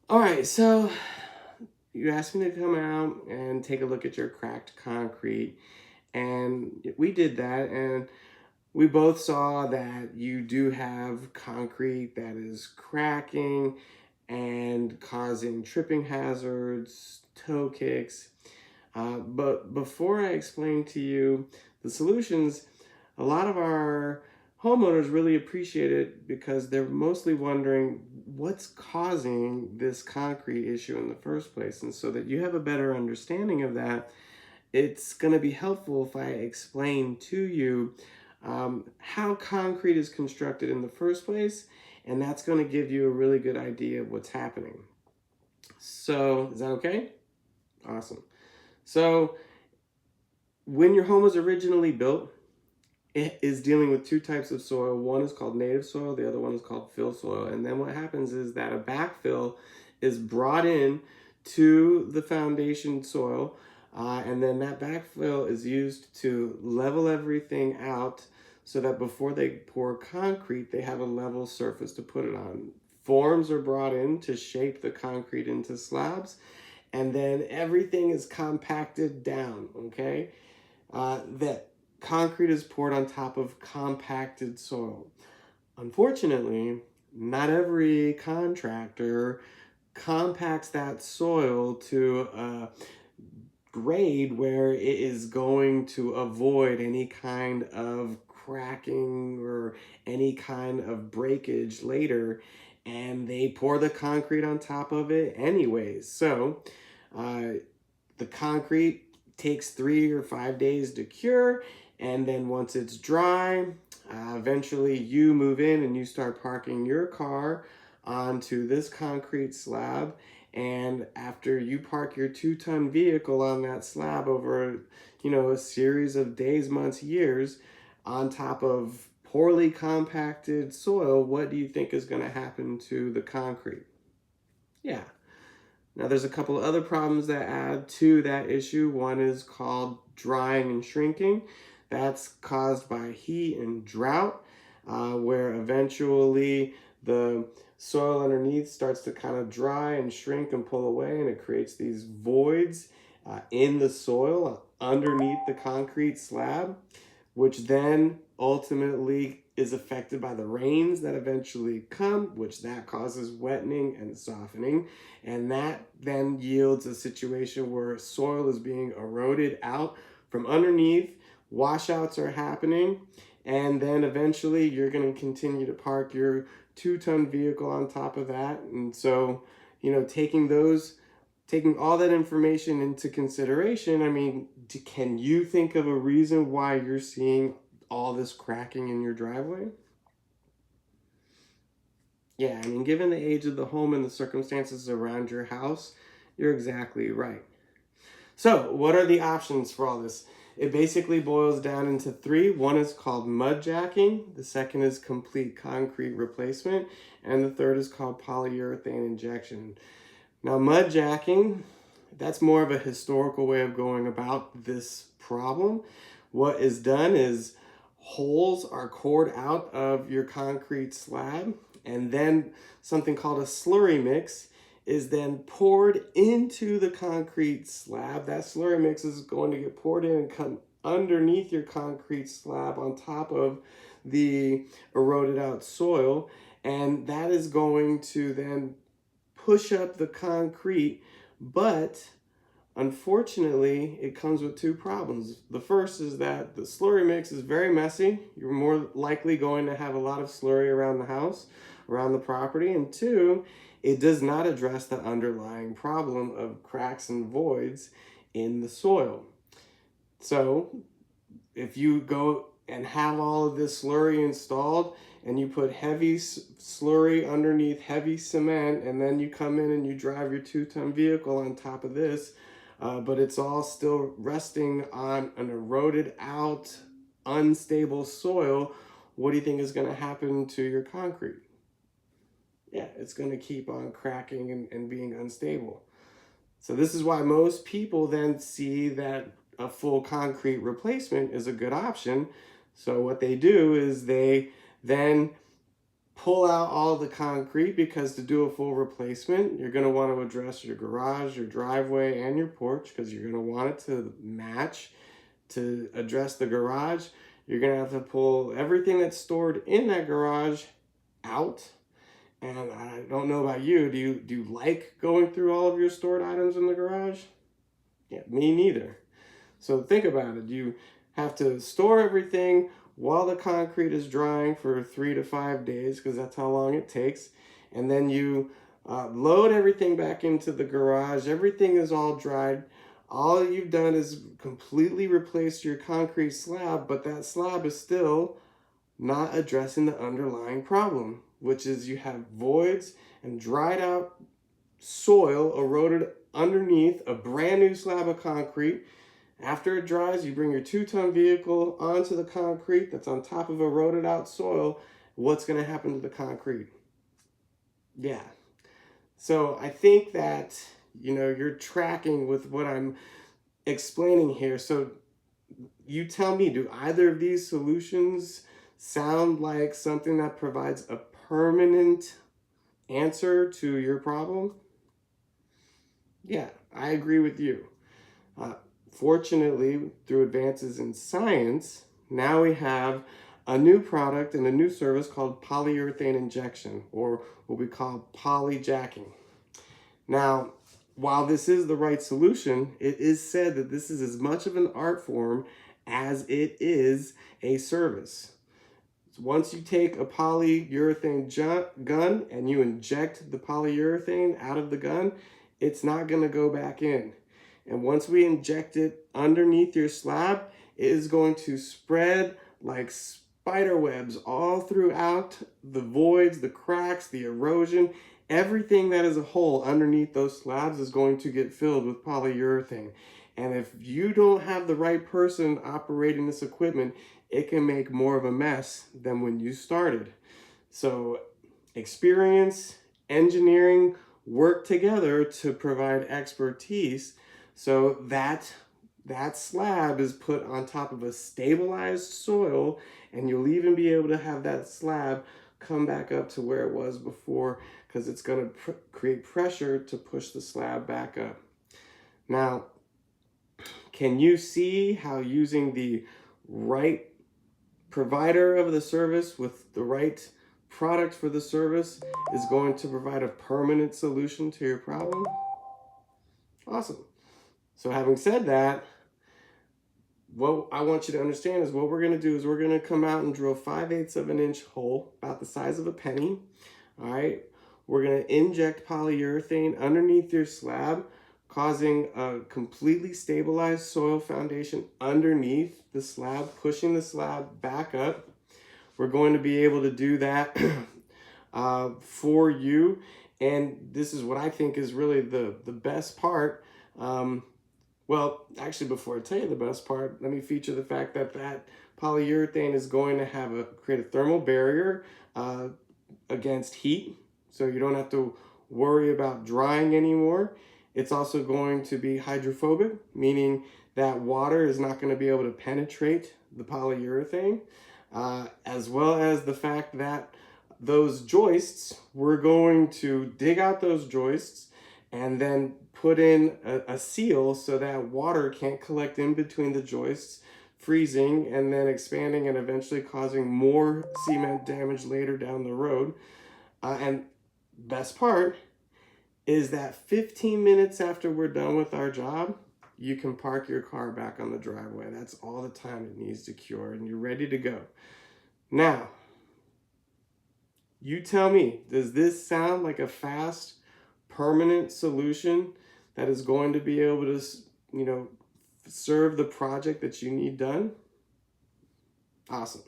All right, so you asked me to come out and take a look at your cracked concrete, and we did that, and we both saw that you do have concrete that is cracking and causing tripping hazards, toe kicks. But before I explain to you the solutions, a lot of our homeowners really appreciate it because they're mostly wondering what's causing this concrete issue in the first place. And so that you have a better understanding of that, it's going to be helpful if I explain to you how concrete is constructed in the first place. And that's going to give you a really good idea of what's happening. So, is that okay? Awesome. So, when your home was originally built, it is dealing with two types of soil. One is called native soil, the other one is called fill soil. And then what happens is that a backfill is brought in to the foundation soil, and then that backfill is used to level everything out so that before they pour concrete, they have a level surface to put it on. Forms are brought in to shape the concrete into slabs, and then everything is compacted down, okay? That concrete is poured on top of compacted soil. Unfortunately, not every contractor compacts that soil to a grade where it is going to avoid any kind of cracking or any kind of breakage later, and they pour the concrete on top of it anyways. So, uh, the concrete takes 3 or 5 days to cure, and then once it's dry, eventually you move in and you start parking your car onto this concrete slab. And after you park your 2-ton vehicle on that slab over, a series of days, months, years, on top of poorly compacted soil, what do you think is going to happen to the concrete? Yeah. Now, there's a couple of other problems that add to that issue. One is called drying and shrinking. That's caused by heat and drought, where eventually the soil underneath starts to kind of dry and shrink and pull away, and it creates these voids in the soil underneath the concrete slab, which then ultimately is affected by the rains that eventually come, which that causes wetting and softening. And that then yields a situation where soil is being eroded out from underneath, washouts are happening, and then eventually you're going to continue to park your 2-ton vehicle on top of that. And so, taking all that information into consideration, I mean, can you think of a reason why you're seeing all this cracking in your driveway? Yeah, I mean, given the age of the home and the circumstances around your house, you're exactly right. So, what are the options for all this? It basically boils down into three. One is called mud jacking, the second is complete concrete replacement, and the third is called polyurethane injection. Now, mud jacking, that's more of a historical way of going about this problem. What is done is holes are cored out of your concrete slab, and then something called a slurry mix is then poured into the concrete slab. That slurry mix is going to get poured in and come underneath your concrete slab on top of the eroded out soil, and that is going to then push up the concrete, but unfortunately, it comes with two problems. The first is that the slurry mix is very messy. You're more likely going to have a lot of slurry around the house, around the property. And two, it does not address the underlying problem of cracks and voids in the soil. So, if you go and have all of this slurry installed and you put heavy slurry underneath heavy cement, and then you come in and you drive your 2-ton vehicle on top of this, but it's all still resting on an eroded out, unstable soil, what do you think is going to happen to your concrete? Yeah, it's going to keep on cracking and being unstable. So this is why most people then see that a full concrete replacement is a good option. So what they do is they then pull out all the concrete, because to do a full replacement, you're going to want to address your garage, your driveway, and your porch, because you're going to want it to match. To address the garage, you're going to have to pull everything that's stored in that garage out. And I don't know about you, do you like going through all of your stored items in the garage? Yeah, me neither. So think about it. You have to store everything while the concrete is drying for 3 to 5 days, because that's how long it takes. And then you load everything back into the garage. Everything is all dried. All you've done is completely replace your concrete slab, but that slab is still not addressing the underlying problem, which is you have voids and dried out soil eroded underneath a brand new slab of concrete. After it dries, you bring your 2-ton vehicle onto the concrete that's on top of eroded out soil. What's going to happen to the concrete? Yeah. So I think that, you're tracking with what I'm explaining here. So you tell me, do either of these solutions sound like something that provides a permanent answer to your problem? Yeah, I agree with you. Fortunately, through advances in science, now we have a new product and a new service called polyurethane injection, or what we call polyjacking. Now, while this is the right solution, it is said that this is as much of an art form as it is a service. Once you take a polyurethane gun and you inject the polyurethane out of the gun, it's not going to go back in. And once we inject it underneath your slab, it is going to spread like spider webs all throughout the voids, the cracks, the erosion. Everything that is a hole underneath those slabs is going to get filled with polyurethane. And if you don't have the right person operating this equipment, it can make more of a mess than when you started. So experience, engineering work together to provide expertise, so that slab is put on top of a stabilized soil, and you'll even be able to have that slab come back up to where it was before, because it's going to create pressure to push the slab back up. Now, can you see how using the right provider of the service with the right product for the service is going to provide a permanent solution to your problem? Awesome. So having said that, what I want you to understand is what we're going to do is we're going to come out and drill 5/8 of an inch hole, about the size of a penny. All right. We're going to inject polyurethane underneath your slab, causing a completely stabilized soil foundation underneath the slab, pushing the slab back up. We're going to be able to do that for you. And this is what I think is really the best part. Well, actually, before I tell you the best part, let me feature the fact that polyurethane is going to create a thermal barrier against heat, so you don't have to worry about drying anymore. It's also going to be hydrophobic, meaning that water is not going to be able to penetrate the polyurethane, as well as the fact that those joists, we're going to dig out those joists and then put in a seal so that water can't collect in between the joists, freezing and then expanding and eventually causing more cement damage later down the road. And best part is that 15 minutes after we're done with our job, you can park your car back on the driveway. That's all the time it needs to cure, and you're ready to go. Now, you tell me, does this sound like a fast, permanent solution that is going to be able to, serve the project that you need done? Awesome.